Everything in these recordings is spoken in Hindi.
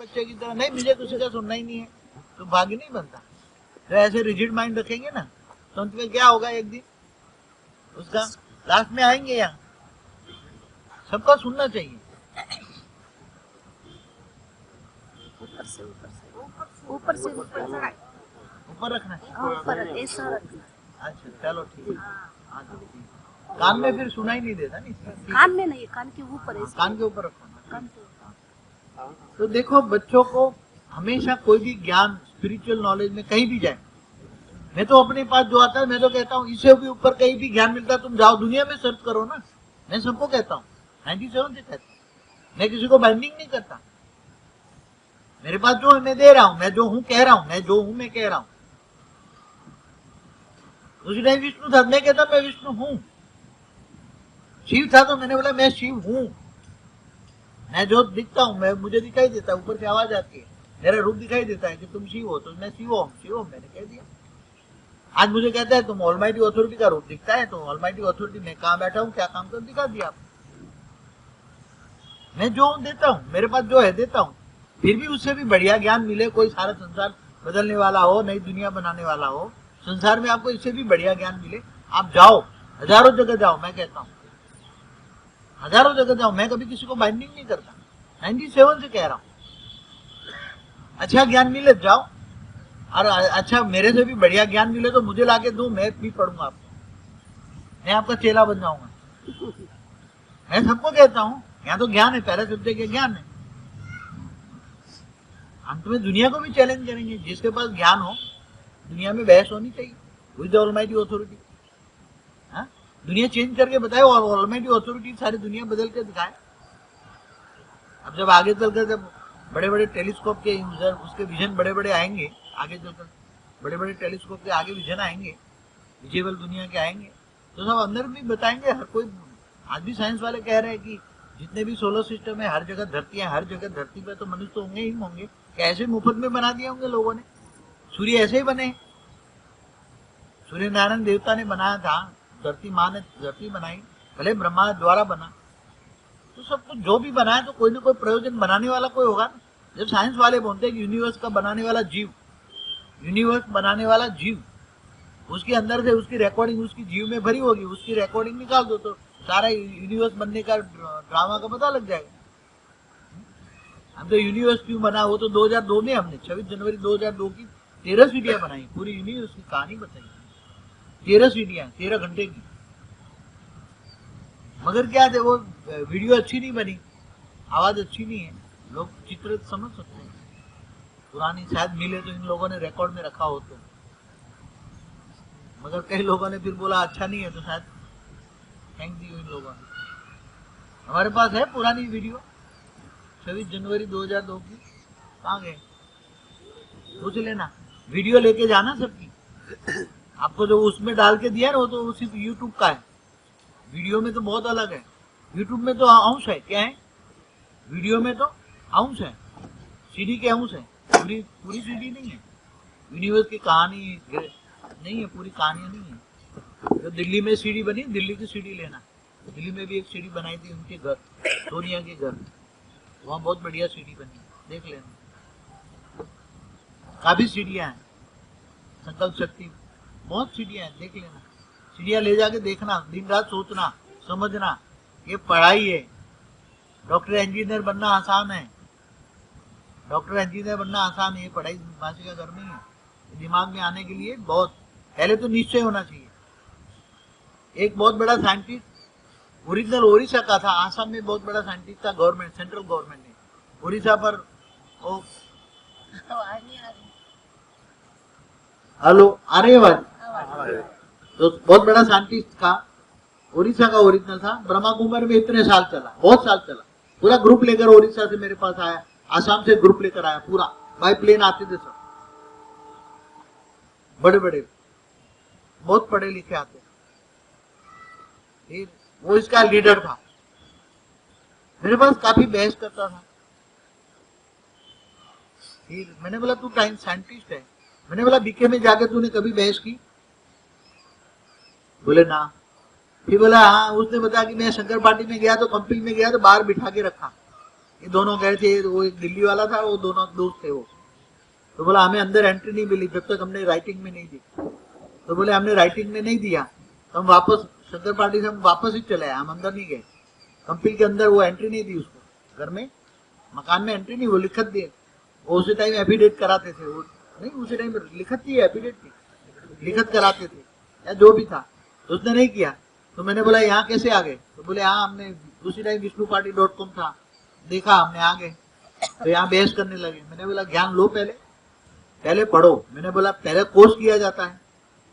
बच्चे की तरह नहीं, मुझे किसी का सुनना ही नहीं है, तो भाग्य नहीं बनता। तो ऐसे रिजिड माइंड रखेंगे ना, तो अंत में क्या होगा, एक दिन उसका लास्ट में आएंगे यहाँ, सबका सुनना चाहिए। ऊपर से ऊपर रखना है, ऊपर ऐसा रखना। अच्छा चलो ठीक है। हाँ तो ठीक है। कान में फिर सुनाई नहीं देता नहीं, कान में नहीं, कान के ऊपर ऐसे। कान के ऊपर रखो। कान के ऊपर। तो देखो बच्चों को हमेशा कोई भी ज्ञान स्पिरिचुअल नॉलेज में कहीं भी जाए, मैं तो अपने पास जो आता है मैं तो कहता हूँ इससे भी ऊपर कहीं भी ज्ञान मिलता है तुम जाओ दुनिया में सर्च करो ना, मैं सबको कहता हूँ, 97 से कहता हूँ, मैं किसी को बाइंडिंग नहीं करता। मेरे पास जो है मैं दे रहा हूँ, मैं जो हूँ कह रहा हूँ, मैं जो हूँ मैं कह रहा हूँ। उसी टाइम विष्णु था, मैं कहता मैं विष्णु हूँ। शिव था तो मैंने बोला मैं शिव हूँ, मैं जो दिखता हूँ, मैं मुझे दिखाई देता है, ऊपर से आवाज आती है, मेरा रूप दिखाई देता है कि तुम शिव हो, तो मैं शिव हूँ, मैंने कह दिया। आज मुझे कहता है तुम ऑलमाइटी अथॉरिटी का रूप दिखता है, तो ऑलमाइटी अथॉरिटी में कहाँ बैठा हूँ, क्या काम कर दिखा दिया। मैं जो देता हूँ, मेरे पास जो है देता हूँ, फिर भी उससे भी बढ़िया ज्ञान मिले, कोई सारा संसार बदलने वाला हो, नई दुनिया बनाने वाला हो, संसार में आपको इससे भी बढ़िया ज्ञान मिले, आप जाओ, हजारों जगह जाओ, मैं कहता हूँ हजारों जगह जाओ, मैं कभी किसी को बाइंडिंग नहीं करता, 97 से कह रहा हूँ। अच्छा ज्ञान मिले जाओ, और अच्छा मेरे से भी बढ़िया ज्ञान मिले तो मुझे लाके दो, मैं भी पढ़ूंगा आपको, मैं आपका चेला बन जाऊंगा। मैं सबको कहता हूँ, यहाँ तो ज्ञान है, पहले शब्द के ज्ञान है। अंत में दुनिया को भी चैलेंज करेंगे, जिसके पास ज्ञान हो दुनिया में बहस होनी चाहिए विद द ऑलमाइटी अथॉरिटी। दुनिया चेंज करके बताए, और ऑलमाइटी अथॉरिटी सारी दुनिया बदल के दिखाए। अब जब आगे चलकर जब बड़े बड़े टेलीस्कोप के यूजर, उसके विजन बड़े बड़े आएंगे, आगे चलकर बड़े बड़े टेलीस्कोप के आगे विजन आएंगे, विजिबल दुनिया के आएंगे, तो सब अंदर भी बताएंगे। हर कोई, आज भी साइंस वाले कह रहे हैं कि जितने भी सोलर सिस्टम है, हर जगह धरतियां, हर जगह धरती पे तो मनुष्य तो होंगे ही होंगे, ऐसे मुफ्त में बना दिए होंगे लोगों ने। सूर्य ऐसे ही बने, सूर्य नारायण देवता ने बनाया था, धरती माँ ने धरती बनाई, भले ब्रह्मा द्वारा बना, तो सब कुछ जो भी बनाया तो कोई ना कोई प्रयोजन बनाने वाला कोई होगा ना। जब साइंस वाले बोलते हैं कि यूनिवर्स का बनाने वाला जीव, यूनिवर्स बनाने वाला जीव, उसके अंदर से उसकी रिकॉर्डिंग उसकी जीव में भरी होगी, उसकी रिकॉर्डिंग निकाल दो तो सारा यूनिवर्स बनने का ड्रामा का पता लग जाएगा। हम तो यूनिवर्स क्यों बना, वो तो 2002 में हमने 26 जनवरी 2002 की 13 सीढ़ियां बनाई, पूरी यूनिवर्स की कहानी बताई, 13 सीढ़ियां 13 घंटे की। मगर क्या थे, वो वीडियो अच्छी नहीं बनी, आवाज अच्छी नहीं है, लोग चित्र समझ सकते हैं, पुरानी शायद मिले तो इन लोगों ने रिकॉर्ड में रखा हो तो, मगर कई लोगों ने फिर बोला अच्छा नहीं है, तो शायद थैंक यू इन लोगों ने। हमारे पास है पुरानी वीडियो 26 जनवरी 2002 की, कहाँ गए, पूछ लेना, वीडियो लेके जाना सबकी। आपको जो उसमें डाल के दिया ना, वो तो सिर्फ यूट्यूब का है, वीडियो में तो बहुत अलग है। यूट्यूब में तो अंश है, क्या है, वीडियो में तो अंश है, सीडी के अंश है, पूरी सीडी नहीं है। यूनिवर्स की कहानी नहीं है, पूरी कहानी नहीं है। जो दिल्ली में सीडी बनी, दिल्ली की सीडी लेना, दिल्ली में भी एक सीडी बनाई थी उनके घर, सोनिया के घर, वहाँ बहुत बढ़िया सीडी बनी, देख लेना। काफी सीढ़ियां हैं, संकल्प शक्ति, बहुत सीढ़ियां हैं, देख लेना। सीढ़ियां ले जाके देखना, दिन रात सोचना, समझना, ये पढ़ाई है। डॉक्टर इंजीनियर बनना आसान है, डॉक्टर इंजीनियर बनना आसान है, ये पढ़ाई मासी का घर में है। दिमाग में आने के लिए बहुत पहले तो निश्चय होना चाहिए। एक बहुत बड़ा साइंटिस्ट ओरिजिनल ओडिशा का था, आसाम में बहुत बड़ा साइंटिस्ट था, गवर्नमेंट, सेंट्रल गवर्नमेंट ने ओडिशा पर वो, हेलो आ रही है, तो बहुत बड़ा साइंटिस्ट था, ओडिशा का ओरिजिनल था, ब्रह्मा कुमारी में इतने साल चला, बहुत साल चला, पूरा ग्रुप लेकर ओडिशा से मेरे पास आया, आसाम से ग्रुप लेकर आया पूरा, बाय प्लेन आते थे सब, बड़े बड़े बहुत पढ़े लिखे आते। फिर वो इसका लीडर था, मेरे पास काफी बहस करता था। फिर मैंने बोला तू टाइम साइंटिस्ट है, मैंने बोला बीके में जाकर तूने कभी बहस की, बोले ना। फिर बोला हाँ, उसने बताया कि मैं शंकर पार्टी में गया तो कंपनी में गया तो बाहर बिठा के रखा, ये दोनों गए थे, वो एक दिल्ली वाला था, वो दोनों दोस्त थे वो। तो बोला हमें अंदर एंट्री नहीं मिली जब तक हमने राइटिंग में नहीं दी। तो बोले हमने राइटिंग में नहीं दिया तो हम वापस शंकर पार्टी से हम वापस ही चले आए, हम अंदर नहीं गए। कंपनी के अंदर वो एंट्री नहीं दी उसको, घर में मकान में एंट्री नहीं, वो लिखत दिए। वो उसी टाइम एफिडेविट कराते थे, वो नहीं उसी टाइम लिखत थी, एफिडेविट थी, लिखत कराते थे या जो भी था। तो उसने नहीं किया। तो मैंने बोला यहाँ कैसे आ गए? तो बोले हाँ हमने उसी टाइम विष्णुपार्टी.com था, देखा हमने आ गए। तो यहाँ बहस करने लगे। मैंने बोला ज्ञान लो, पहले पढ़ो। मैंने बोला पहले कोर्स किया जाता है,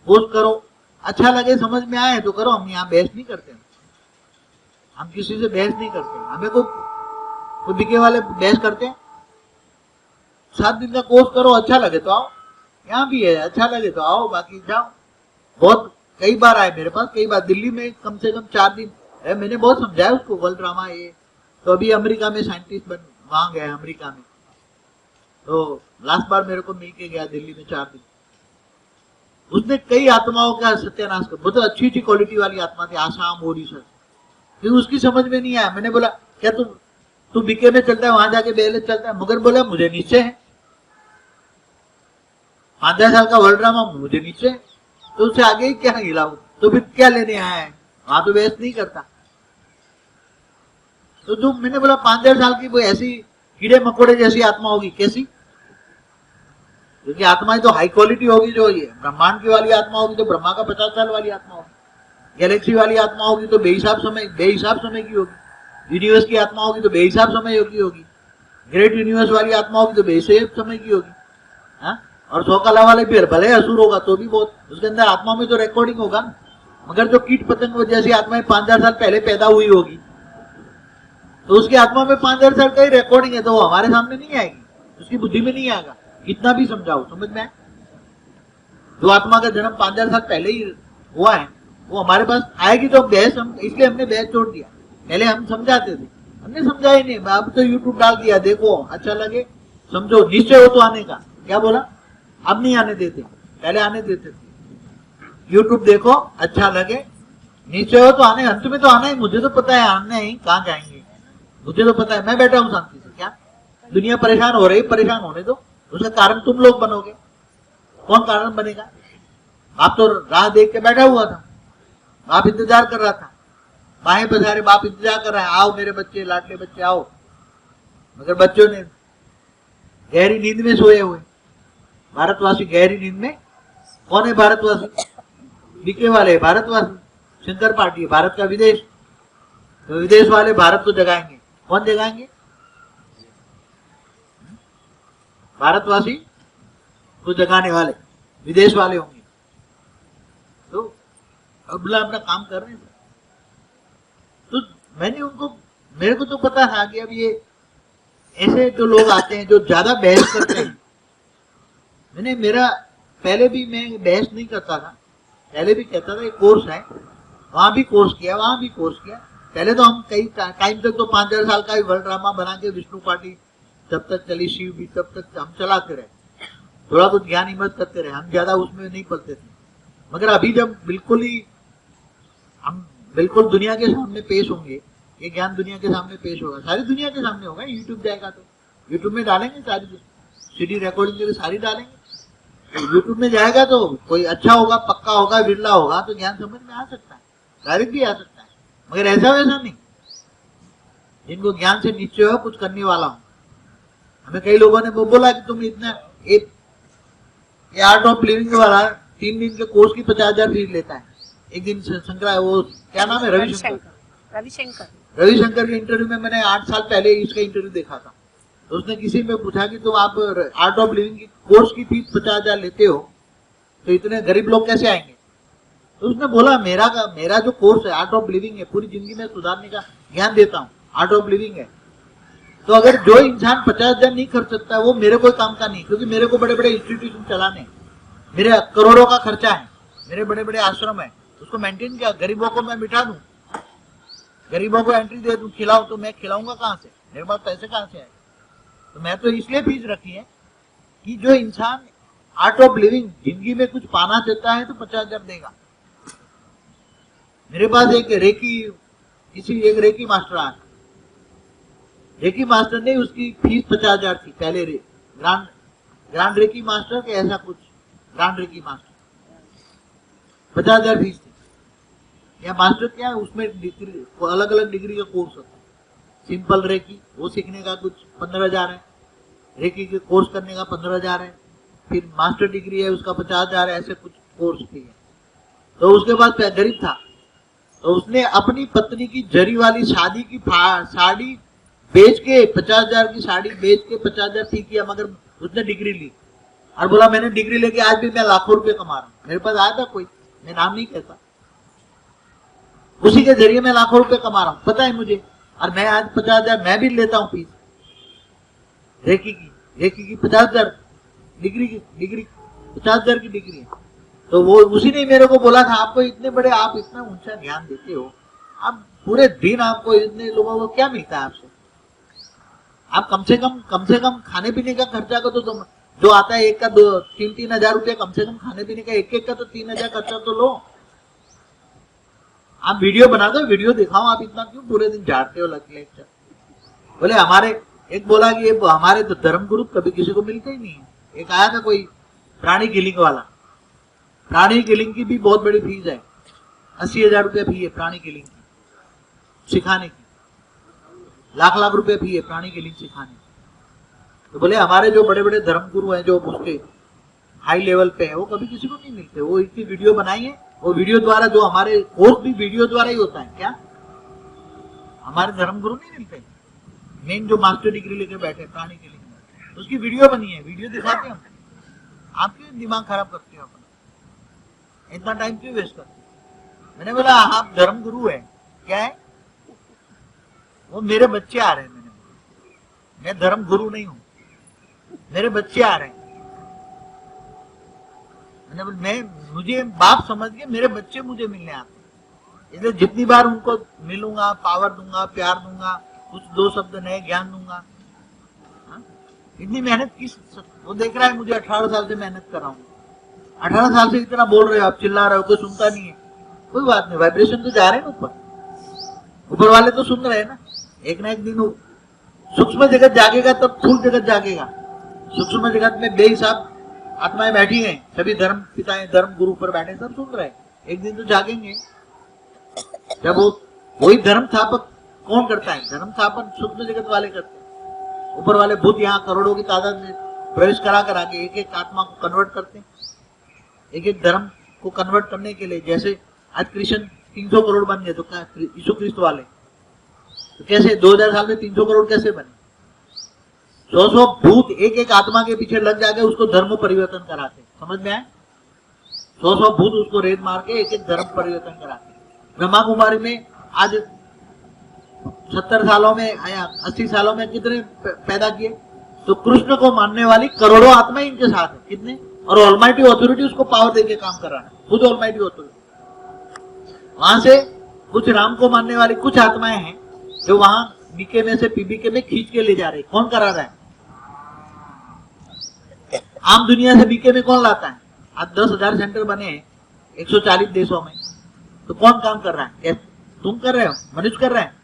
कोर्स करो, अच्छा लगे समझ में आए तो करो। हम यहाँ बहस नहीं करते, हम किसी से बहस नहीं करते। हमें कोई बिके वाले बहस करते हैं? 7 दिन का कोर्स करो, अच्छा लगे तो आओ, यहाँ भी है, अच्छा लगे तो आओ, बाकी जाओ। बहुत कई बार आए मेरे पास, कई बार दिल्ली में कम से कम 4 दिन है। मैंने बहुत समझाया उसको वर्ल्ड ड्रामा ये। तो अभी अमेरिका में साइंटिस्ट बन वहां गया, अमेरिका में। तो लास्ट बार मेरे को मिल के गया दिल्ली में 4 दिन। उसने कई आत्माओं का सत्यानाश कर, बहुत अच्छी अच्छी क्वालिटी वाली आत्मा थी, आसाम ओडिशा, फिर उसकी समझ में नहीं आया। मैंने बोला क्या तू बीके में चलता है, वहां जाके बेले चलता है? मगर बोला मुझे नीचे है, 5-10 साल का वर्ल्ड ड्रामा मुझे नीचे है, तो उससे आगे ही क्या हिलाऊ? तो फिर क्या लेने आया है? वहां तो बहस नहीं करता। तो जो मैंने बोला 5-10 साल की वो ऐसी कीड़े मकोड़े जैसी आत्मा होगी, कैसी? क्योंकि आत्माएं तो हाई क्वालिटी होगी, जो ये ब्रह्मांड की वाली आत्मा होगी तो ब्रह्मा का 50 साल वाली आत्मा होगी। गैलेक्सी वाली आत्मा होगी तो बेहिसाब समय की होगी। यूनिवर्स की आत्मा होगी तो बेहिसाब समय की होगी। ग्रेट यूनिवर्स वाली आत्मा होगी तो बेहिसाब समय की होगी। हाँ? और 100 कला वाले भी भले असुर होगा तो भी बहुत, उसके अंदर आत्मा में तो रिकॉर्डिंग होगा। मगर जो कीट पतंग जैसी आत्माएं 5,000 साल पहले पैदा हुई होगी तो उसकी आत्मा में 5,000 साल का ही रिकॉर्डिंग है, तो वो हमारे सामने नहीं आएगी, उसकी बुद्धि में नहीं आएगा, कितना भी समझाओ। समझ में आए? जो आत्मा का जन्म 5,000 साल पहले ही हुआ है वो हमारे पास आएगी तो बहस, हम इसलिए हमने बहस छोड़ दिया। पहले हम समझाते थे, हमने समझा ही नहीं। अब तो यूट्यूब डाल दिया, देखो अच्छा लगे समझो, निश्चय हो तो आने का। क्या बोला? अब नहीं आने देते, पहले आने देते थे। यूट्यूब देखो, अच्छा लगे, निश्चय हो तो आने, अंत में तो आना ही। मुझे तो पता है आने ही, कहाँ जाएंगे मुझे तो पता है। मैं बैठा हूँ शांति से, क्या दुनिया परेशान हो रही, परेशान होने दो, उसका कारण तुम लोग बनोगे। कौन कारण बनेगा? आप तो राह देख के बैठा हुआ था, बाप इंतजार कर रहा था, बाएं पधारे बाप इंतजार कर रहा है, आओ मेरे बच्चे, लाडले बच्चे आओ। मगर बच्चों ने गहरी नींद में सोए हुए। भारतवासी गहरी नींद में। कौन है भारतवासी? बीके वाले भारतवासी, शंकर पार्टी है भारत का विदेश। तो विदेश वाले भारत को जगाएंगे। कौन जगाएंगे? भारतवासी को जगाने वाले विदेश वाले होंगे। तो अबला अपना काम कर रहे हैं। तो मैंने उनको, मेरे को तो पता था कि अब ये ऐसे जो लोग आते हैं जो ज्यादा बहस करते हैं। मेरा पहले भी मैं बहस नहीं करता था, पहले भी कहता था ये कोर्स है, वहां भी कोर्स किया, वहां भी कोर्स किया। पहले तो हम कई टाइम तक तो 5,000 साल का वर्ल्ड ड्रामा बना के विष्णु पार्टी तब तक चली, शिव भी तब तक हम चलाते रहे, थोड़ा बहुत ज्ञान हिम्मत करते रहे, हम ज्यादा उसमें नहीं पढ़ते थे। मगर अभी जब हम बिल्कुल दुनिया के सामने पेश होंगे, ये ज्ञान दुनिया के सामने पेश होगा, सारी दुनिया के सामने होगा। यूट्यूब जाएगा तो यूट्यूब में डालेंगे, सारी सीडी रिकॉर्डिंग के लिए सारी डालेंगे। तो यूट्यूब में जाएगा तो कोई अच्छा होगा, पक्का होगा, विरला होगा तो ज्ञान समझ में आ सकता है, डायरेक्ट भी आ सकता है। मगर ऐसा वैसा नहीं, जिनको ज्ञान से निश्चय हो कुछ करने वाला हूं। हमें कई लोगों ने बोला कि तुम इतना एक आर्ट ऑफ लिविंग वाला 3 दिन के कोर्स की 50,000 फीस लेता है। एक दिन शंकरा, वो क्या नाम है, रविशंकर के इंटरव्यू में मैंने 8 साल पहले इसका इंटरव्यू देखा था। तो उसने किसी में पूछा कि तुम आप आर्ट ऑफ लिविंग की कोर्स की फीस 50,000 लेते हो तो इतने गरीब लोग कैसे आएंगे? तो उसने बोला मेरा जो कोर्स है आर्ट ऑफ लिविंग है, पूरी जिंदगी में सुधारने का ज्ञान देता हूँ, आर्ट ऑफ लिविंग है। तो अगर जो इंसान 50,000 नहीं कर सकता वो मेरे कोई काम का नहीं, क्योंकि मेरे को बड़े बड़े इंस्टीट्यूशन चलाने, मेरे करोड़ों का खर्चा है, मेरे बड़े बड़े आश्रम है, उसको मेंटेन किया। गरीबों को मैं मिटा दूं, गरीबों को एंट्री दे दूं, खिलाऊं, तो मैं खिलाऊंगा कहां से? मेरे पास पैसे कहां से आए? तो मैं तो इसलिए फीस रखी है कि जो इंसान आर्ट ऑफ लिविंग जिंदगी में कुछ पाना चाहता है तो 50,000 देगा। मेरे पास एक रेकी मास्टर आया, रेकी मास्टर ने उसकी फीस 50,000 थी पहले। ग्रांड रेकी मास्टर के ऐसा कुछ, ग्रांड रेकी मास्टर 50,000 फीस थी। या मास्टर क्या, उसमें डिग्री, अलग अलग डिग्री का कोर्स होता है। सिंपल रेकी वो सीखने का कुछ 15,000 है, रेकी के कोर्स करने का 15,000 है, फिर मास्टर डिग्री है उसका 50,000 है, ऐसे कुछ कोर्स थी। तो उसके बाद गरीब था, तो उसने अपनी पत्नी की जरी वाली शादी की साड़ी बेच के 50,000 की साड़ी बेच के 50,000 ठीक किया, मगर उसने डिग्री ली और बोला मैंने डिग्री लेके आज भी मैं लाखों रुपए कमा रहा हूं। मेरे पास आया था कोई, मैं नाम नहीं कहता, उसी के जरिए मैं लाखों रुपए कमा रहा हूं, पता है मुझे। और मैं आज 50,000 मैं भी लेता हूं फीस रेकी की 50,000 डिग्री 50,000 की डिग्री है। तो वो उसी ने मेरे को बोला था, आपको इतने बड़े, आप इतना ऊंचा ज्ञान देते हो, आप पूरे दिन आपको इतने लोगों को क्या मिलता है आपसे? आप कम से कम खाने पीने का खर्चा को तो जो आता है एक का 2-3 हजार रुपया, कम से कम खाने पीने का एक का तो 3,000 खर्चा तो लो। आप वीडियो बना दो, वीडियो दिखाओ, आप इतना क्यों पूरे दिन झाड़ते हो लेक्चर? बोले हमारे, एक बोला कि ये हमारे तो धर्म गुरु कभी किसी को मिलते ही नहीं है। एक आया था कोई प्राणी किलिंग वाला, प्राणी किलिंग की भी बहुत बड़ी फीस है, 80,000 रुपया फी है प्राणी किलिंग की सिखाने की, लाख रुपए फी है प्राणी किलिंग सिखाने की। तो बोले हमारे जो बड़े बड़े धर्म गुरु हैं, जो उसके हाई लेवल पे है, वो कभी किसी को नहीं मिलते। वो इतनी वीडियो बनाई है, वो वीडियो द्वारा, जो हमारे कोर्स भी वीडियो द्वारा ही होता है। क्या हमारे धर्म गुरु नहीं मिलते? मेन जो मास्टर डिग्री लेके बैठे प्राणी के लिए, उसकी वीडियो बनी है, वीडियो दिखाते हैं हम। आप क्यों दिमाग खराब करते हो अपना, इतना टाइम क्यों वेस्ट करते हो? मैंने बोला आप धर्म गुरु है, क्या है? वो मेरे बच्चे आ रहे हैं। मैंने बोला मैं धर्म गुरु नहीं हूं, मेरे बच्चे आ रहे हैं। मैंने बोला मैं, मुझे बाप समझ के मेरे बच्चे मुझे मिलने आते हैं, इसलिए जितनी बार उनको मिलूंगा, पावर दूंगा, प्यार दूंगा, कुछ 2 शब्द नए ज्ञान दूंगा। इतनी मेहनत किस, वो देख रहा है मुझे 18 साल से मेहनत कर रहा हूँ, 18 साल से इतना बोल रहे हो आप, चिल्ला रहे हो, कोई सुनता नहीं है। कोई बात नहीं, वाइब्रेशन तो जा रहे हैं ना ऊपर वाले तो सुन रहे हैं ना। एक ना एक दिन सूक्ष्म जगत जागेगा तब स्थूल जगत जागेगा। सूक्ष्म जगत में बेहिसाब आत्माएं बैठी हैं, सभी धर्म पिताएं, धर्म गुरु पर बैठे, सब सुन रहे हैं। एक दिन तो जागेंगे। जब वही धर्म स्थापक कौन करता है? धर्म स्थापन सूक्ष्म जगत वाले करते हैं। ऊपर वाले भूत यहाँ करोड़ों की तादाद में प्रवेश करा के एक एक आत्मा को कन्वर्ट करते हैं, एक एक धर्म को कन्वर्ट करने के लिए। जैसे आज कृष्ण 300 करोड़ बन गए, तो यीशु क्रिस्त वाले तो कैसे 2000 साल में 300 करोड़ कैसे बने? 100 भूत एक एक आत्मा के पीछे लग जाके उसको धर्म परिवर्तन कराते। समझ में आए? 100 भूत उसको रेत मार के एक एक धर्म परिवर्तन कराते। ब्रह्मा कुमारी में आज 70 सालों में आया, 80 सालों में कितने पैदा किए? तो कृष्ण को मानने वाली करोड़ों आत्माएं इनके साथ है। कितने? और ऑलमाइटी ऑथोरिटी उसको पावर देके काम कर रहा है, खुद ऑलमाइटी ऑथोरिटी। वहां से कुछ राम को मानने वाली कुछ आत्माएं हैं जो वहां बीके में से पीबीके में खींच के ले जा रहे। कौन करा रहा है? आम दुनिया से बीके में कौन लाता है? आज 10,000 सेंटर बने 140 देशों में, तो कौन काम कर रहा है? तुम कर रहे हो, मनुष्य कर रहे हैं।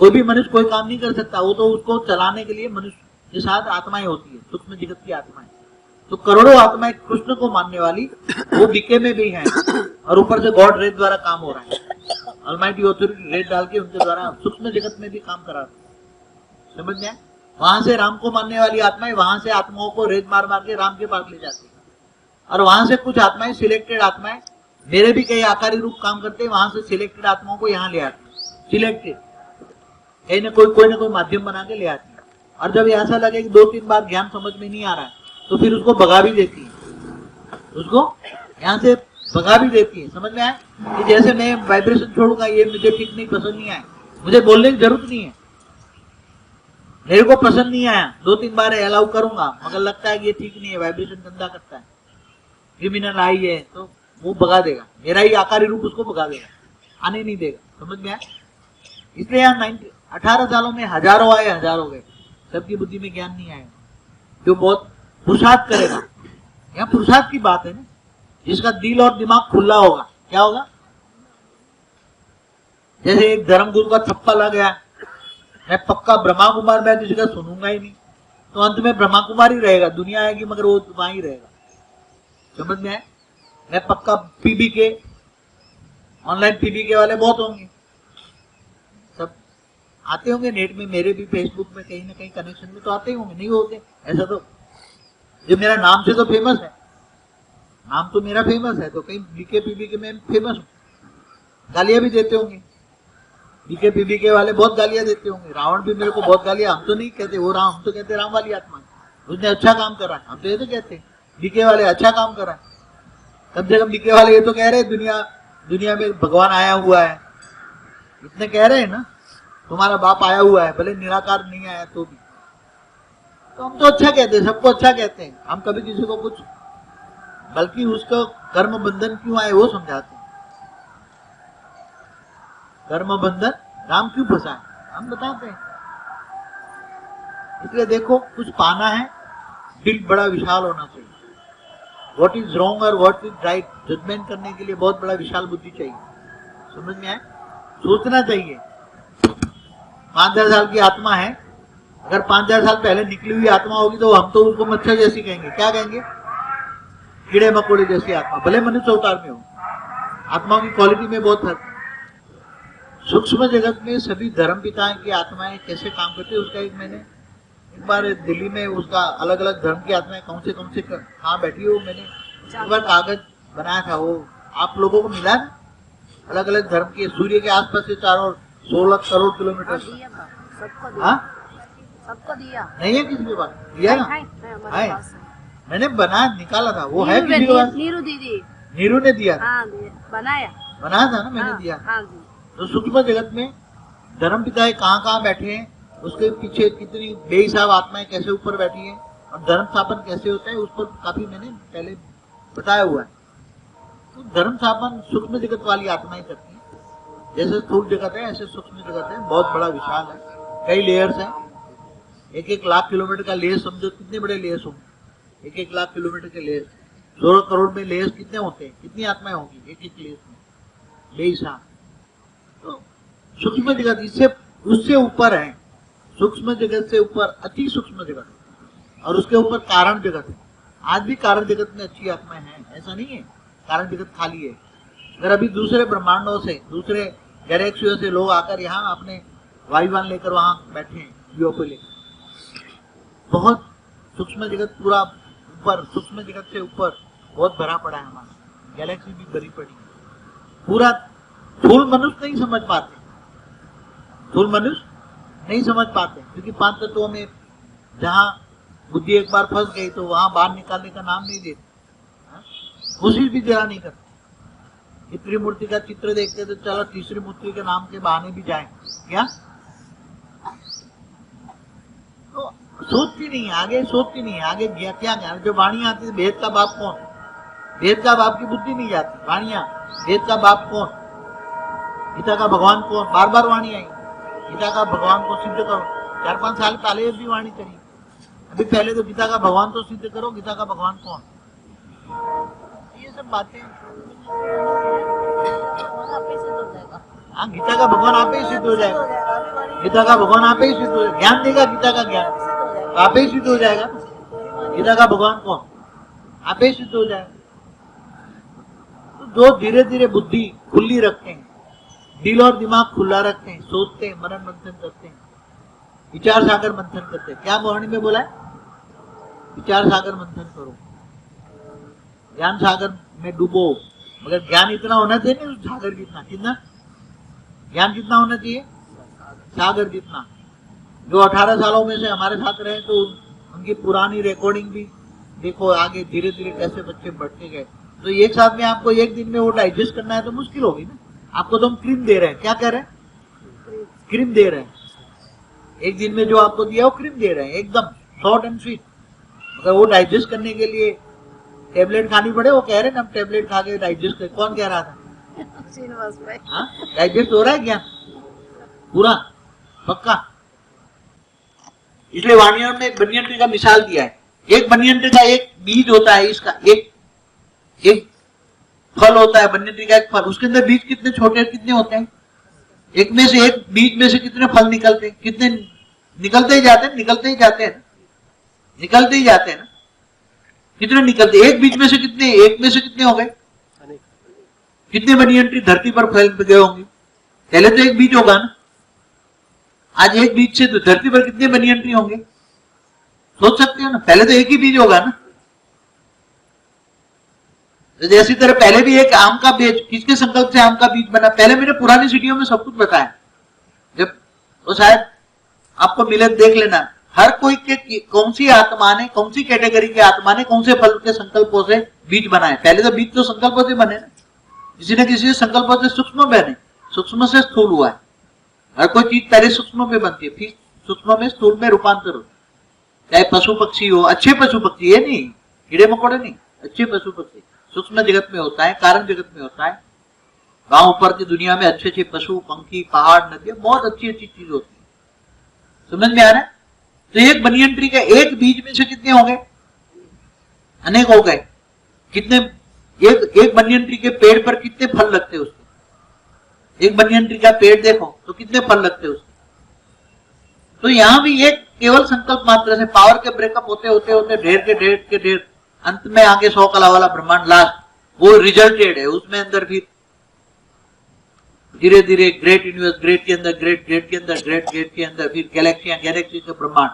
कोई भी मनुष्य कोई काम नहीं कर सकता, वो तो उसको चलाने के लिए मनुष्य के साथ आत्माएं होती है, सूक्ष्म जगत की आत्माएं। तो करोड़ों आत्माएं कृष्ण को मानने वाली वो बीके में भी हैं, और ऊपर से गॉड रेट द्वारा काम हो रहा है। ऑलमाइटी ऑथोरिटी रेट डाल के उनके द्वारा सूक्ष्म जगत में भी काम करा रहे। समझ में? वहां से राम को मानने वाली आत्माएं वहां से आत्माओं को रेत मार मार के राम के पास ले जाती है, और वहां से कुछ आत्माएं, सिलेक्टेड आत्माएं, मेरे भी कई आकारी रूप काम करते हैं, वहां से सिलेक्टेड आत्माओं को यहाँ ले आती है। सिलेक्टेड कोई ना कोई माध्यम बना के ले आती है। और जब ऐसा लगे कि 2-3 बार ज्ञान समझ में नहीं आ रहा है, तो फिर उसको भगा भी देती है, उसको यहाँ से भगा भी देती है। समझ में आया? कि जैसे मैं वाइब्रेशन छोड़ूंगा, ये मुझे ठीक नहीं, पसंद नहीं आया, मुझे बोलने की जरूरत नहीं है, मेरे को पसंद नहीं आया, 2-3 बार अलाउ करूंगा, मगर लगता है कि ये ठीक नहीं है, वाइब्रेशन गंदा करता है, क्रिमिनल आई है, तो वो भगा देगा, मेरा ही आकारी रूप उसको भगा देगा, आने नहीं देगा। समझ में आया? इसलिए यहाँ 18 सालों में हजारों आए, हजारों गए, सबकी बुद्धि में ज्ञान नहीं आया। जो बहुत पुरुषार्थ करेगा, यहाँ पुरुषार्थ की बात है ना, जिसका दिल और दिमाग खुला होगा, क्या होगा? जैसे एक धर्मगुरु का थप्पा लग गया, मैं पक्का ब्रह्मा कुमार मैं किसी का सुनूंगा ही नहीं, तो अंत में ब्रह्मा कुमार ही रहेगा, दुनिया आएगी मगर वो वहां ही रहेगा। समझ में आए? मैं पक्का पीबीके, ऑनलाइन पीबीके वाले बहुत होंगे, सब आते होंगे नेट में, मेरे भी फेसबुक में कहीं ना कहीं कनेक्शन में तो आते ही होंगे, नहीं होते ऐसा तो, जो मेरा नाम से तो फेमस है, नाम तो मेरा फेमस है, तो कहीं बीके पीबीके में फेमस हूँ, गालियां भी देते होंगे, बीके पीबीके वाले बहुत गालियां देते होंगे, रावण भी मेरे को बहुत गालियां, हम तो नहीं कहते वो राम, हम तो कहते राम वाली आत्मा, उसने अच्छा काम करा है, हम तो ये तो कहते बीके वाले अच्छा काम करा है। कम से कम बीके वाले ये तो कह रहे दुनिया में भगवान आया हुआ है, इतने कह रहे हैं ना, तुम्हारा बाप आया हुआ है, भले निराकार नहीं आया तो भी, तो हम तो अच्छा कहते हैं, सबको अच्छा कहते हैं, हम कभी किसी को कुछ, बल्कि उसको कर्म बंधन क्यों आए वो समझाते हैं, कर्म बंधन राम क्यों फंसा है हम बताते हैं। इसलिए देखो, कुछ पाना है, दिल बड़ा विशाल होना चाहिए, व्हाट इज रॉन्ग और व्हाट इज राइट जजमेंट करने के लिए बहुत बड़ा विशाल बुद्धि चाहिए, समझ में आए? सोचना चाहिए। 5000 साल की आत्मा है, अगर 5000 साल पहले निकली हुई आत्मा होगी तो हम तो उसको मच्छर जैसी कहेंगे, क्या कहेंगे? कीड़े मकोड़े जैसी आत्मा, भले मनुष्य अवतार में हो, आत्माओं की क्वालिटी में बहुत फर्क है। सूक्ष्म जगत में सभी धर्म पिताएं की आत्माएं कैसे काम करती है, उसका मैंने एक बार दिल्ली में उसका अलग अलग धर्म की आत्माएं कौन से कहाँ बैठी हो, मैंने एक बार कागज बनाया था, वो आप लोगों को मिला ना, अलग अलग धर्म के, सूर्य के आसपास से 16 करोड़ किलोमीटर, सबको दिया नहीं है किसी के पास, दिया ना है, मैंने बना निकाला था, वो है किसी के पास, नीरू दीदी, नीरू ने दिया, बनाया था ना, मैंने दिया। तो सूक्ष्म जगत में धर्म पिताएं कहाँ बैठे हैं, उसके पीछे कितनी बेहिसाब आत्माएं कैसे ऊपर बैठी हैं, और धर्म स्थापन कैसे होता है उस पर काफी मैंने पहले बताया हुआ है। तो धर्म स्थापन सूक्ष्म जगत वाली आत्माएं करती हैं, जैसे स्थूल जगत है ऐसे सूक्ष्म जगत है, बहुत बड़ा विशाल है, कई लेयर्स हैं, 1-1 लाख किलोमीटर का लेयर समझो, कितने बड़े लेयर्स होंगे, 1-1 लाख किलोमीटर के लेयर्स, 16 करोड़ में लेयर्स कितने होते हैं, कितनी आत्माएं होंगी एक लेयर्स में, बेहिसाब। तो सूक्ष्म जगत इससे उससे ऊपर है, सूक्ष्म जगत से ऊपर अति सूक्ष्म जगत, और उसके ऊपर कारण जगत है। आज भी कारण जगत में अच्छी आत्माएं हैं, ऐसा नहीं है कारण जगत खाली है। अगर अभी दूसरे ब्रह्मांडों से, दूसरे गैलेक्सियों से लोग आकर यहाँ अपने वायुयान लेकर वहां बैठे हैं, यूएफओ लेकर, बहुत सूक्ष्म जगत पूरा ऊपर, सूक्ष्म जगत से ऊपर बहुत भरा पड़ा है, हमारा गैलेक्सी भी भरी पड़ी है पूरा। स्थूल मनुष्य नहीं समझ पाते, स्थूल मनुष्य नहीं समझ पाते, क्योंकि 5 तत्वों में जहां बुद्धि एक बार फंस गई तो वहां बाहर निकालने का नाम नहीं देते, कोशिश भी जरा नहीं करते। त्रिमूर्ति का चित्र देखते तो चलो तीसरी मूर्ति के नाम के बहाने भी जाए, क्या तो सोचती नहीं, आगे सोचती नहीं, आगे क्या ज्ञान, जो वाणी आती है, भेद का बाप कौन, भेद का बाप की बुद्धि नहीं जाती, वाणियां, भेद का बाप कौन, गीता का भगवान कौन, बार बार वाणी आई, गीता का भगवान को सिद्ध करो, 4-5 साल पहले भी वाणी करी, अभी पहले तो गीता का भगवान तो सिद्ध करो, गीता का भगवान कौन, ये सब बातें। हाँ, गीता का भगवान आप ही सिद्ध हो जाएगा, गीता का भगवान आप ही सिद्ध हो जाएगा, ज्ञान देगा गीता का ज्ञान, आप ही सिद्ध हो जाएगा, गीता का भगवान कौन, आप ही सिद्ध हो जाएगा। तो जो धीरे धीरे बुद्धि खुली रखते हैं, दिल और दिमाग खुला रखते हैं, सोचते हैं, मनन मंथन करते हैं, विचार सागर मंथन करते हैं, क्या वाणी में बोला है, विचार सागर मंथन करो, ज्ञान सागर में डूबो, मगर ज्ञान इतना होना चाहिए नहीं उस सागर जितना, कितना ज्ञान कितना होना चाहिए, सागर जितना। जो 18 सालों में से हमारे साथ रहे तो उनकी पुरानी रिकॉर्डिंग भी देखो, आगे धीरे धीरे कैसे बच्चे बढ़ते गए। तो एक साथ में आपको एक दिन में वो डाइजेस्ट करना है तो मुश्किल होगी ना। आपको तो हम क्रीम दे रहे हैं, क्या कह रहे हैं, क्रीम दे रहे हैं, एक दिन में जो आपको दिया वो क्रीम दे रहे हैं, एकदम शॉर्ट एंड स्वीट। अगर वो डाइजेस्ट करने के लिए टेबलेट खानी पड़े, वो कह रहे हैं ना हम टेबलेट खा के डाइजेस्ट कर, कौन कह रहा था, डाइजेस्ट हो रहा है क्या पूरा पक्का। इसलिए वाणियों ने बनियंत्र का मिसाल दिया है, एक बनियंत्र का एक बीज होता है, इसका एक फल होता है, बनियंत्र का एक फल, उसके अंदर बीज कितने छोटे कितने होते हैं, एक में से, एक बीज में से कितने फल निकलते, कितने निकलते ही जाते हैं, निकलते ही जाते हैं, निकलते ही जाते हैं ना, कितने निकलते, एक बीज में से कितने, एक में से कितने हो गए, कितने बनियन ट्री धरती पर फैल गए होंगे, पहले तो एक बीज होगा ना, आज एक बीज से तो धरती पर कितने बनियन ट्री होंगे, सोच सकते हो ना, पहले तो एक ही बीज होगा ना। जैसी तरह पहले भी एक आम का बीज, किसके संकल्प से आम का बीज बना, पहले मैंने पुरानी सीढ़ियों में सब कुछ बताया, जब तो शायद आपको मिले देख लेना, हर कोई के कौन सी आत्मा ने, कौन सी कैटेगरी की आत्मा ने कौन से फल के संकल्पों से बीज बनाए। पहले तो बीज तो संकल्पों से बने ना, किसी न किसी संकल्पों से सूक्ष्म बने, सूक्ष्म से स्थूल हुआ है। हर कोई चीज पहले सूक्ष्म में बनती है, फिर सूक्ष्म में स्थूल में रूपांतर होता है। चाहे पशु पक्षी हो, अच्छे पशु पक्षी, ये नहीं कीड़े मकोड़े नहीं, अच्छे पशु पक्षी सूक्ष्म जगत में होता है, कारण जगत में होता है। गांव ऊपर की दुनिया में अच्छे अच्छे पशु पंखी पहाड़ नदियां, बहुत अच्छी अच्छी चीज होती है। समझ में आ रहा है? तो एक बनियन ट्री का एक बीज में से कितने हो गए, अनेक हो गए। कितने, एक बनियन ट्री के पेड़ पर कितने फल लगते हैं उसके, एक बनियन ट्री का पेड़ देखो तो कितने फल लगते हैं उसके। तो यहां भी एक केवल संकल्प मात्र से पावर के ब्रेकअप होते होते होते ढेर के ढेर के ढेर, अंत में आगे 100 कला वाला ब्रह्मांड लास्ट, वो रिजल्टेड है। उसमें अंदर फिर धीरे धीरे ग्रेट यूनिवर्स, ग्रेट के अंदर ग्रेट, ग्रेट के अंदर ग्रेट, ग्रेट के अंदर फिर गैलेक्सियां, गैलेक्सी से ब्रह्मांड।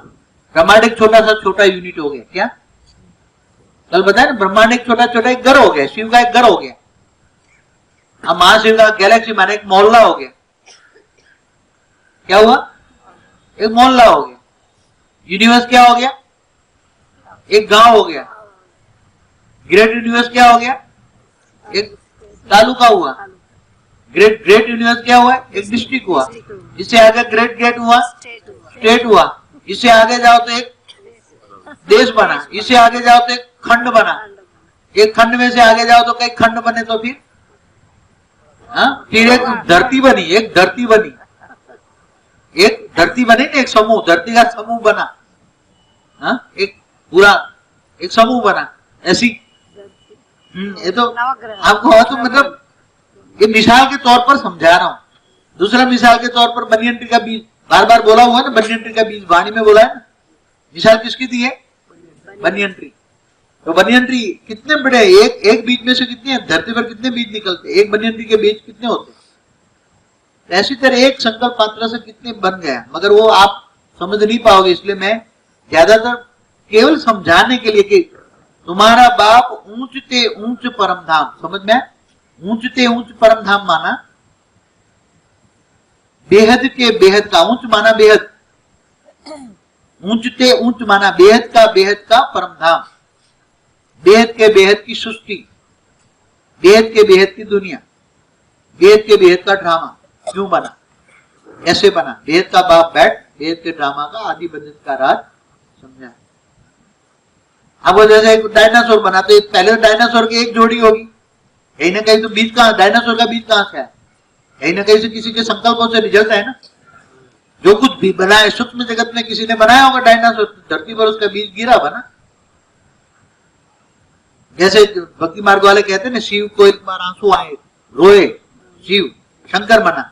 ब्रह्मांड एक छोटा सा छोटा यूनिट हो गया। क्या कल बताया ना, ब्रह्मांड एक छोटा छोटा एक घर हो गया, शिव का एक घर हो गया। अब महाशिव का गैलेक्सी माने एक मोहल्ला हो गया। क्या हुआ, एक मोहल्ला हो गया। यूनिवर्स क्या हो गया, एक गांव हो गया। ग्रेट यूनिवर्स क्या हो गया, एक तालुका हुआ। ग्रेट यूनिवर्स क्या हुआ, एक डिस्ट्रिक्ट हुआ। इससे आगे ग्रेट हुआ, स्टेट हुआ। इससे आगे जाओ तो एक देश बना। इससे आगे जाओ तो एक खंड बना। एक खंड में से आगे जाओ तो कई खंड बने, तो फिर फिर एक धरती बनी, एक धरती बनी, एक धरती बनी ना, एक समूह, धरती का समूह बना। एक पूरा एक समूह बना। ऐसी ये तो आपको तो मतलब ये मिसाल के तौर पर समझा रहा हूं। दूसरा मिसाल के तौर पर बनियन ट्री का बीज, बार बार बोला हुआ है ना, बनियन ट्री का बीज वाणी में बोला है ना। मिसाल किसकी दी है, बनियन ट्री। तो बनियन ट्री कितने बड़े, एक बीज में से कितने, धरती पर कितने बीज निकलते, एक बनियन ट्री के बीज कितने होते। ऐसी तरह एक संकल्प मात्रा से कितने बन गया, मगर वो आप समझ नहीं पाओगे। इसलिए मैं ज्यादातर केवल समझाने के लिए कि तुम्हारा बाप ऊंचते ऊंच परम धाम, समझ में, ऊंचते ऊंच परम धाम माना बेहद के बेहद का, ऊंच माना बेहद, ऊंचते ऊंच माना बेहद का परम धाम, बेहद के बेहद की सृष्टि, बेहद के बेहद की दुनिया, बेहद के बेहद का ड्रामा क्यों बना, ऐसे बना। बेहद का बाप बैठ बेहद के ड्रामा का आदि बंधन का राज समझा। अब वो जैसे एक डायनासोर बना, तो पहले डायनासोर की एक जोड़ी होगी, कहीं ना कहीं तो बीज कहां, डायनासोर का बीज कहां से है, कहीं ना कहीं से किसी के संकल्पों से रिजल्ट है ना। जो कुछ भी बना है सूक्ष्म जगत में किसी ने बनाया होगा डायनासोर, धरती पर उसका बीज गिरा बना। जैसे भक्ति मार्ग वाले कहते हैं ना, शिव को एक बार आंसू आए, रोए, शिव शंकर बना,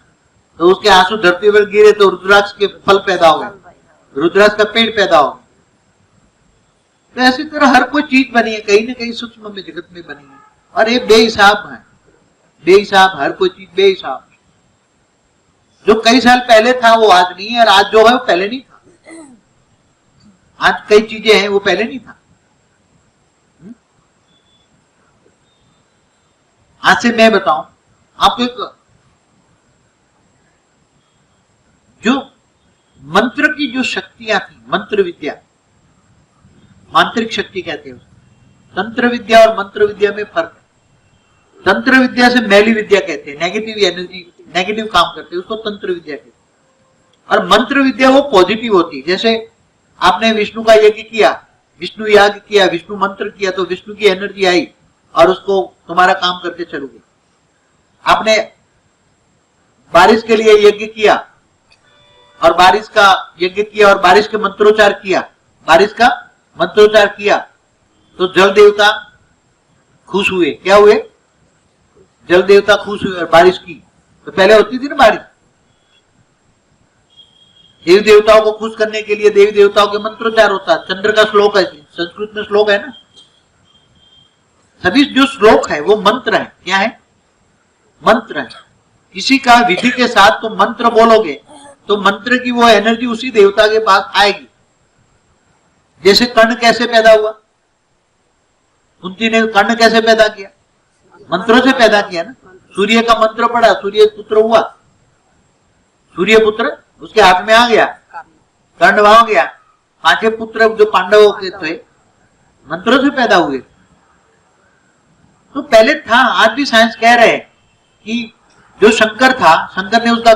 तो उसके आंसू धरती पर गिरे तो रुद्राक्ष के फल पैदा हो गए, रुद्राक्ष का पेड़ पैदा हो गया। तो ऐसी तरह हर कोई चीज बनी है, कहीं ना कहीं सूक्ष्म में जगत में बनी है, और ये बेहिसाब है, बेहिसाब, हर कोई चीज बेहिसाब। जो कई साल पहले था वो आज नहीं है, और आज जो है वो पहले नहीं था। आज कई चीजें हैं वो पहले नहीं था। आज से मैं बताऊं आपको, एक जो मंत्र की जो शक्तियां थी, मंत्र विद्या, मांत्रिक शक्ति कहते हैं, तंत्र विद्या और मंत्र विद्या में फर्क है। तंत्र विद्या से मैली विद्या कहते हैं, नेगेटिव एनर्जी, नेगेटिव काम करते हैं, उसको तंत्र विद्या कहते हैं। और मंत्र विद्या वो पॉजिटिव होती है। जैसे आपने विष्णु का यज्ञ किया, विष्णु याग किया, विष्णु मंत्र किया, तो विष्णु की एनर्जी आई और उसको तुम्हारा काम करके चलो गए। आपने बारिश के लिए यज्ञ किया और बारिश का यज्ञ किया और बारिश के मंत्रोच्चार किया, बारिश का मंत्रोच्चार किया, तो जल देवता खुश हुए। क्या हुए, जल देवता खुश हुए और बारिश की। तो पहले होती थी ना बारिश, देवी देवताओं को खुश करने के लिए देवी देवताओं के मंत्रोच्चार होता है। चंद्र का श्लोक है, संस्कृत में श्लोक है ना, सभी जो श्लोक है वो मंत्र है। क्या है? मंत्र है। किसी का विधि के साथ तुम मंत्र बोलोगे तो मंत्र की वो एनर्जी उसी देवता के पास आएगी। जैसे कर्ण कैसे पैदा हुआ, कुंती ने कर्ण कैसे पैदा किया? मंत्रों से पैदा किया ना। सूर्य का मंत्र पड़ा, सूर्य पुत्र हुआ, सूर्य पुत्र उसके हाथ में आ गया, कर्ण वहां गया। 5 पुत्र जो पांडवों के थे मंत्रों से पैदा हुए। तो पहले था, आज भी साइंस कह रहे हैं कि जो शंकर था, शंकर ने उसका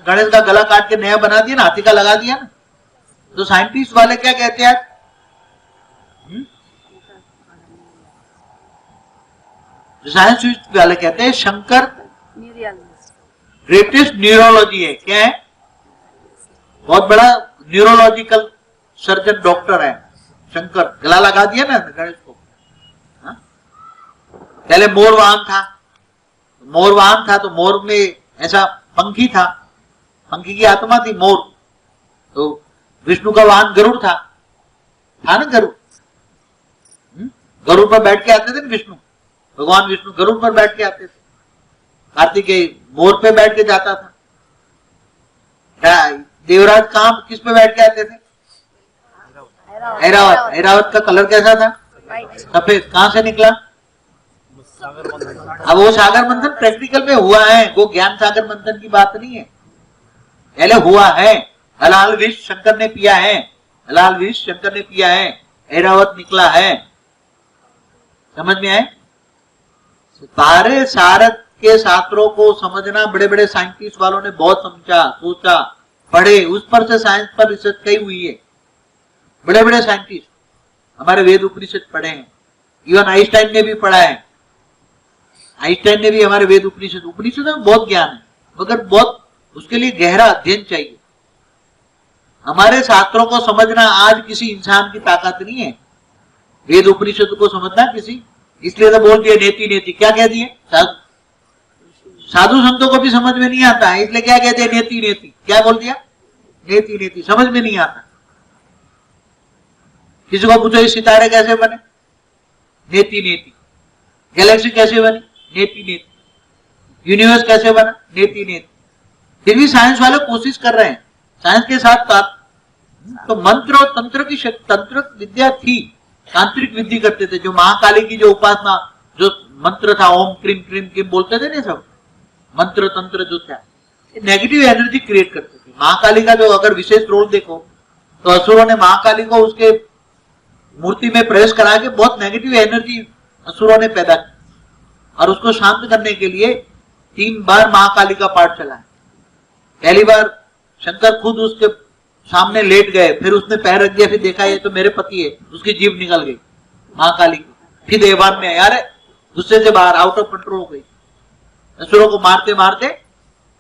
गणेश का गला काट के नया बना दिया ना, हाथी का लगा दिया ना। तो साइंटिस्ट वाले क्या कहते हैं? साइंस वाले कहते हैं शंकर ग्रेटेस्ट न्यूरोलॉजी है। क्या है? बहुत बड़ा न्यूरोलॉजिकल सर्जन डॉक्टर है शंकर। गला लगा दिया ना गणेश को। पहले मोर वाहन था, मोर वाहन था तो मोर में ऐसा पंखी था, पंखी की आत्मा थी मोर। तो विष्णु का वाहन गरुड़ था ना, गरुड़। गरुड़ पर बैठ के आते थे ना विष्णु, भगवान विष्णु गरुड़ पर बैठ के आते थे। कार्तिकेय मोर पे बैठ के जाता था। देवराज कहां किस पे बैठ के आते थे? ऐरावत। ऐरावत का कलर कैसा था? सफेद। कहां से निकला? अब वो सागर मंथन प्रैक्टिकल में हुआ है, वो ज्ञान सागर मंथन की बात नहीं है। पहले हुआ है, हलाल विष शंकर ने पिया है, हलाल विष शंकर ने पिया है, ऐरावत निकला है। समझ में आए? सारे सारद के शास्त्रों को समझना बड़े बड़े साइंटिस्ट वालों ने बहुत समझा, सोचा, पढ़े, उस पर से साइंस पर रिसर्च कई हुई है। बड़े बड़े साइंटिस्ट हमारे वेद उपनिषद पढ़े हैं। इवन आइंस्टाइन ने भी पढ़ा है। आइंस्टाइन ने भी हमारे वेद उपनिषद में बहुत ज्ञान है, मगर बहुत उसके लिए गहरा अध्ययन चाहिए। हमारे शास्त्रों को समझना आज किसी इंसान की ताकत नहीं है। वेद उपनिषद को समझना किसी, इसलिए तो बोल दिया नेति नेति। क्या कह दिए? साधु संतों को भी समझ में नहीं आता है, इसलिए क्या कहते हैं? नेति नेति। क्या बोल दिया? नेति नेति। समझ में नहीं आता। किसी को पूछो ये सितारे कैसे बने? नेति नेति। गैलेक्सी कैसे बनी? नेति नेति। यूनिवर्स कैसे बना? नेति नेति। फिर भी साइंस वाले कोशिश कर रहे हैं साइंस के साथ। तो मंत्र और तंत्र की तंत्र विद्या थी, तांत्रिक विधि करते थे। जो महाकाली की जो उपासना, जो मंत्र था ओम क्रीम क्रीम क्रीम बोलते थे ना, सब मंत्र तंत्र जो था, नेगेटिव एनर्जी क्रिएट करते थे। महाकाली का जो अगर विशेष रोल देखो तो असुरों ने महाकाली को उसके मूर्ति में प्रवेश करा के बहुत नेगेटिव एनर्जी असुरों ने पैदा की, और उसको शांत करने के लिए 3 बार महाकाली का पाठ चला है। पहली बार शंकर खुद उसके सामने लेट गए, फिर उसने पैर रख दिया, फिर देखा ये तो मेरे पति है, उसकी जीभ निकल गई महाकाली की। फिर देवान में यार गुस्से से बाहर आउट ऑफ कंट्रोल हो गई, असुरों को मारते मारते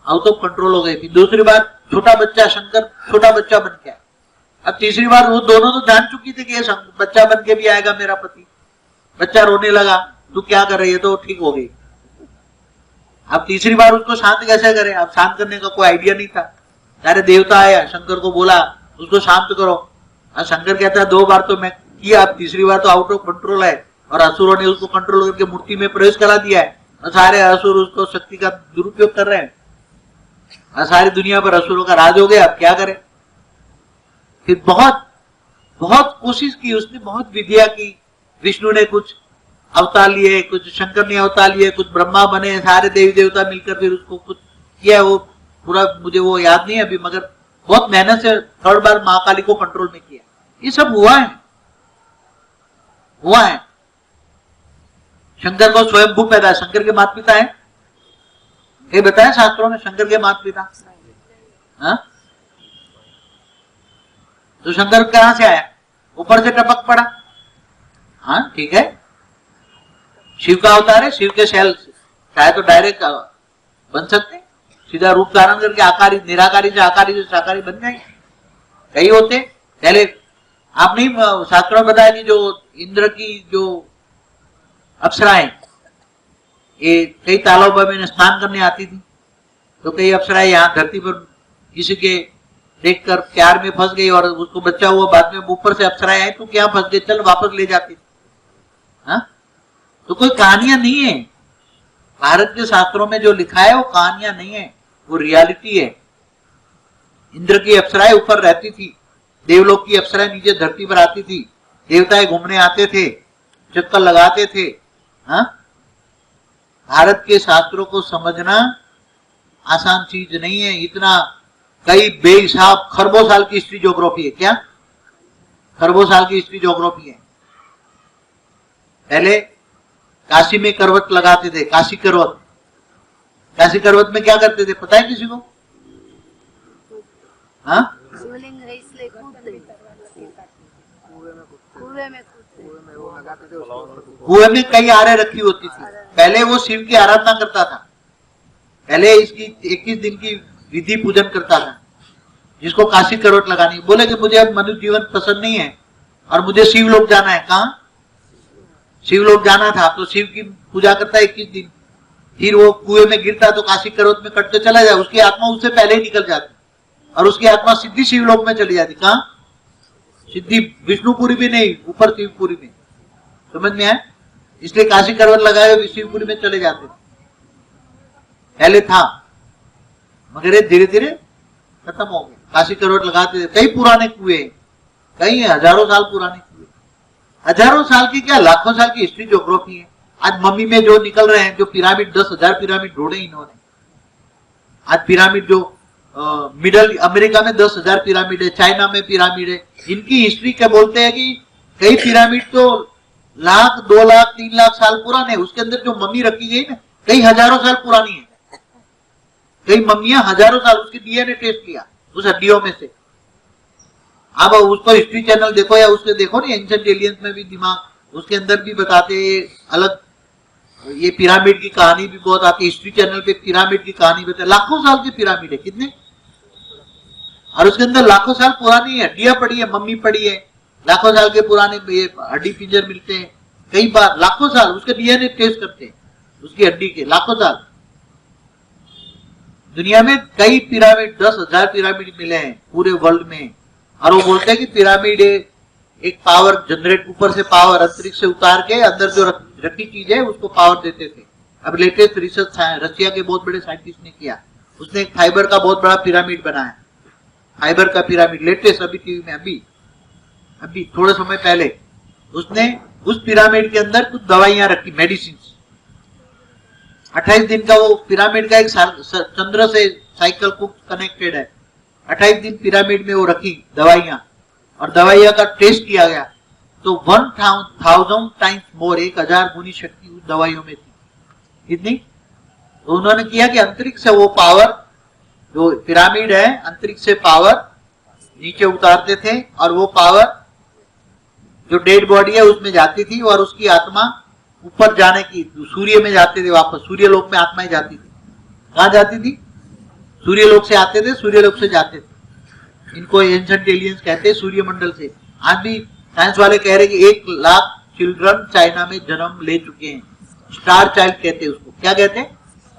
आउट ऑफ कंट्रोल हो गई। फिर दूसरी बार छोटा बच्चा शंकर छोटा बच्चा बन गया। अब तीसरी बार वो दोनों तो जान चुकी थी कि ये बच्चा बन के भी आएगा मेरा पति। बच्चा रोने लगा, तू क्या कर रही है? तो ठीक हो गई। अब तीसरी बार उसको शांत कैसे करे? अब शांत करने का कोई आइडिया नहीं था। सारे देवता आया, शंकर को बोला उसको शांत करो। और शंकर कहता है 2 बार तो मैं किया, अब तीसरी बार तो आउट ऑफ कंट्रोल है, और असुरों ने उसको कंट्रोल करके मूर्ति में प्रवेश करा दिया है, और सारे असुर उसको शक्ति का दुरुपयोग कर रहे हैं, और सारी दुनिया पर असुरों का राज हो गया। अब क्या करे? फिर बहुत बहुत कोशिश की उसने, बहुत विधिया की। विष्णु ने कुछ अवतार लिए, कुछ शंकर ने अवतार लिए, कुछ ब्रह्मा बने, सारे देवी देवता मिलकर फिर उसको कुछ किया। वो पूरा मुझे वो याद नहीं है अभी, मगर बहुत मेहनत से 3rd बार महाकाली को कंट्रोल में किया। ये सब हुआ है, हुआ है। शंकर को स्वयंभू पैदा, शंकर के माता पिता है, ये बताया शास्त्रों में शंकर के माता पिता। हाँ? तो शंकर कहां से आया? ऊपर से टपक पड़ा। हाँ ठीक है, शिव का अवतार है, शिव के शैल चाहे तो डायरेक्ट बन सकते, सीधा रूप धारण करके आकारी, निराकारी से आकारी से साकारी बन जाए। कई होते पहले, आप नहीं शास्त्रों में बताया कि जो इंद्र की जो अप्सराएं ये कई तालाबों में स्नान करने आती थी, तो कई अप्सराएं यहाँ धरती पर किसी के देखकर प्यार में फंस गई और उसको बच्चा हुआ, बाद में ऊपर से अप्सराएं आई तो क्या फंस गई, चल वापस ले जाती। हाँ, तो कोई कहानियां नहीं है। भारत के शास्त्रों में जो लिखा है वो कहानियां नहीं है, वो रियलिटी है। इंद्र की अप्सराएं ऊपर रहती थी, देवलोक की अप्सराएं नीचे धरती पर आती थी, देवताएं घूमने आते थे, चक्कर लगाते थे। हाँ, भारत के शास्त्रों को समझना आसान चीज नहीं है। इतना कई बेहिसाब खरबों साल की हिस्ट्री ज्योग्राफी है। क्या खरबों साल की हिस्ट्री ज्योग्राफी है। पहले काशी में करवट लगाते थे, काशी करवट। काशी करवट में क्या करते थे पता है किसी को? हाँ, शिवलिंग है इसलिए कूदते कुएं में कूदते। कुएं में कई आरे रखी होती थी। पहले वो शिव की आराधना करता था, पहले इसकी 21 दिन की विधि पूजन करता था, जिसको काशी करवट लगानी। बोले कि मुझे अब मनुष्य जीवन पसंद नहीं है और मुझे शिवलोक जाना है। कहाँ शिवलोक जाना था, तो शिव की पूजा करता है 21 दिन। फिर वो कुएं में गिरता तो काशी करवट में कटते चला जाए, उसकी आत्मा उससे पहले ही निकल जाती और उसकी आत्मा सिद्धि शिवलोक में चली जाती। कहाँ सिद्धि विष्णुपुरी भी नहीं, ऊपर शिवपुरी में। समझ में आया? इसलिए काशी करवट लगाए हुए शिवपुरी में चले जाते पहले था, मगर ये धीरे धीरे खत्म हो गए। काशी करवट लगाते थे। कई पुराने कुएं, कई हजारों साल पुराने कुएं, हजारों साल की क्या लाखों साल की हिस्ट्री ज्योग्राफी है। आज मम्मी में जो निकल रहे हैं, जो पिरामिड 10,000 पिरामिड ढूंढे इन्होंने। आज पिरामिड जो मिडल अमेरिका में 10,000 पिरामिड है, चाइना में पिरामिड है। इनकी हिस्ट्री क्या बोलते हैं कि कई पिरामिड तो लाख 2 लाख 3 लाख साल पुराने। उसके अंदर जो मम्मी रखी गई ना, कई हजारों साल पुरानी है। कई मम्मियां हजारों साल, उसके डीएनए टेस्ट किया उस हड्डियों में से। अब उसको हिस्ट्री चैनल देखो या उसके देखो ना, एंशिएंट एलियंस में भी दिमाग उसके अंदर भी बताते अलग। ये पिरामिड की कहानी भी बहुत आती है हिस्ट्री चैनल पे। पिरामिड की कहानी बताते, लाखों साल की पिरामिड है। कितने? और उसके अंदर लाखों साल पुरानी हड्डियां पड़ी है, मम्मी पड़ी है, लाखों साल के पुराने हड्डी पिंजर मिलते हैं। कई बार लाखों साल उसके डीएनए टेस्ट करते हैं, उसकी हड्डी के लाखों साल। दुनिया में कई पिरामिड 10,000 पिरामिड मिले हैं पूरे वर्ल्ड में। और वो बोलते हैं कि पिरामिड एक पावर जनरेट, ऊपर से पावर अंतरिक्ष से उतार के अंदर जो रखी चीज है उसको पावर देते थे। अब लेटेस्ट रिसर्च रशिया के बहुत बड़े साइंटिस्ट ने किया, उसने एक फाइबर का बहुत बड़ा पिरामिड बनाया। फाइबर का पिरामिड लेटेस्ट अभी टीवी में अभी थोड़े समय पहले उसने उस पिरामिड के अंदर कुछ दवाइयां रखी, मेडिसिन। 28 दिन का वो पिरामिड का एक चंद्र से साइकिल को कनेक्टेड है। 28 दिन पिरामिड में वो रखी दवाइयां, और दवाइयां का टेस्ट किया गया तो 1000 टाइम्स मोर, 1000 गुनी शक्ति उस दवाइयों में थी। कितनी? तो उन्होंने किया कि अंतरिक्ष से वो पावर, जो पिरामिड है, अंतरिक्ष से पावर नीचे उतारते थे और वो पावर जो डेड बॉडी है उसमें जाती थी और उसकी आत्मा ऊपर जाने की, सूर्य में जाते थे वापस। सूर्य लोक में आत्माएं जाती थी। कहां जाती थी? सूर्य लोक से आते थे, सूर्य लोक से जाते थे। इनको एंशिएंट एलियंस कहते हैं, सूर्य मंडल से। आज भी साइंस वाले कह रहे हैं कि 1 लाख चिल्ड्रन चाइना में जन्म ले चुके हैं। स्टार चाइल्ड कहते हैं उसको। क्या कहते हैं?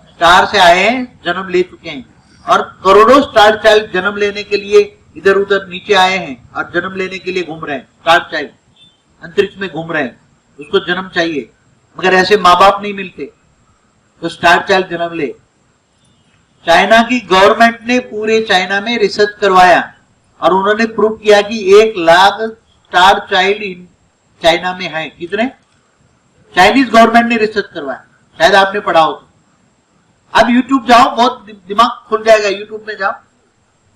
स्टार से आए हैं, जन्म ले चुके हैं। और करोड़ों स्टार चाइल्ड जन्म लेने के लिए इधर उधर नीचे आए हैं और जन्म लेने के लिए घूम रहे हैं। स्टार चाइल्ड अंतरिक्ष में घूम रहे हैं, उसको जन्म चाहिए, मगर ऐसे माँ बाप नहीं मिलते, तो स्टार चाइल्ड जन्म ले। चाइना की गवर्नमेंट ने पूरे चाइना में रिसर्च करवाया और उन्होंने प्रूव किया कि 1 लाख स्टार चाइल्ड चाइना में है। कितने? चाइनीज गवर्नमेंट ने रिसर्च करवाया, शायद आपने पढ़ा हो। अब यूट्यूब जाओ, बहुत दिमाग खुल जाएगा। यूट्यूब में जाओ,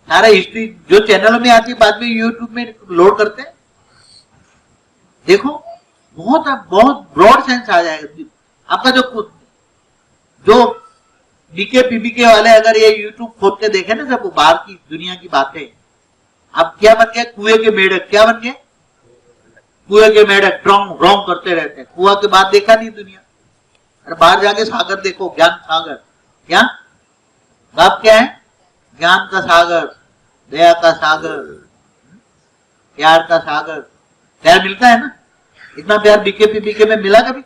सारा हिस्ट्री जो चैनलों में आती है बाद में यूट्यूब में लोड करते हैं, देखो बहुत बहुत ब्रॉड सेंस आ जाएगा आपका। जो बीके पीबीके वाले अगर ये यूट्यूब खोल के देखे ना, सब बाहर की दुनिया की बातें, अब क्या बन गया? कुएं के मेढक। क्या बन गए? कुएं के मेढक ड्रॉन्ग रॉन्ग करते रहते हैं। कुआ के बाद देखा नहीं दुनिया। अरे बाहर जाके सागर देखो, ज्ञान सागर। क्या बाप क्या है? ज्ञान का सागर, दया का सागर, प्यार का सागर। प्यार मिलता है ना? इतना प्यार बीके पीबीके में मिला कभी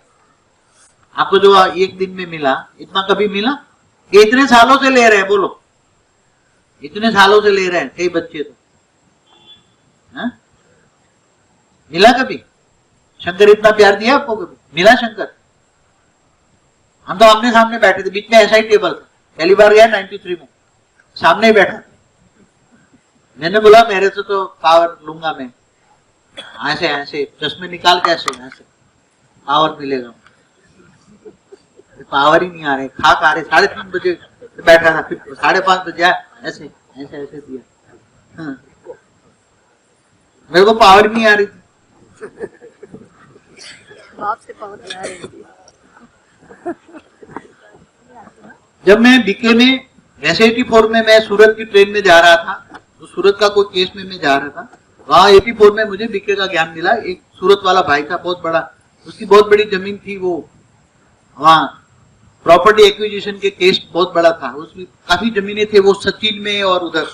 आपको? जो एक दिन में मिला, इतना कभी मिला? ये इतने सालों से ले रहे हैं। बोलो इतने सालों से ले रहे हैं कई बच्चे तो। हाँ? मिला कभी? शंकर इतना प्यार दिया आपको कभी? मिला शंकर? हम तो आमने सामने बैठे थे, बीच में ऐसा ही टेबल था। पहली बार गया 93 में, सामने ही बैठा। मैंने बोला मेरे से तो पावर लूंगा मैं, ऐसे ऐसे चश्मे निकाल के ऐसे ऐसे पावर मिलेगा। पावर ही नहीं आ रहे, खाक आ रहे। 3:30 बजे बैठा था, फिर 5:30 बजे ऐसे ऐसे ऐसे दिया। हाँ। मेरे को पावर नहीं आ रही थी। बाप से पावर आ रही थी। जब मैं बीके में वैसे 84 में मैं सूरत की ट्रेन में जा रहा था, तो सूरत का कोई केस में मैं जा रहा था, वहां 84 में मुझे बीके का ज्ञान मिला। एक सूरत वाला भाई था, बहुत बड़ा, उसकी बहुत बड़ी जमीन थी। वो वहां प्रॉपर्टी एक्विजिशन के केस बहुत बड़ा था, उसमें काफी जमीनें थे। वो सचिन में और उधर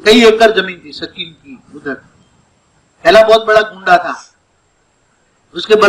कई एकड़ जमीन थी सचिन की उधर। पहला बहुत बड़ा गुंडा था, उसके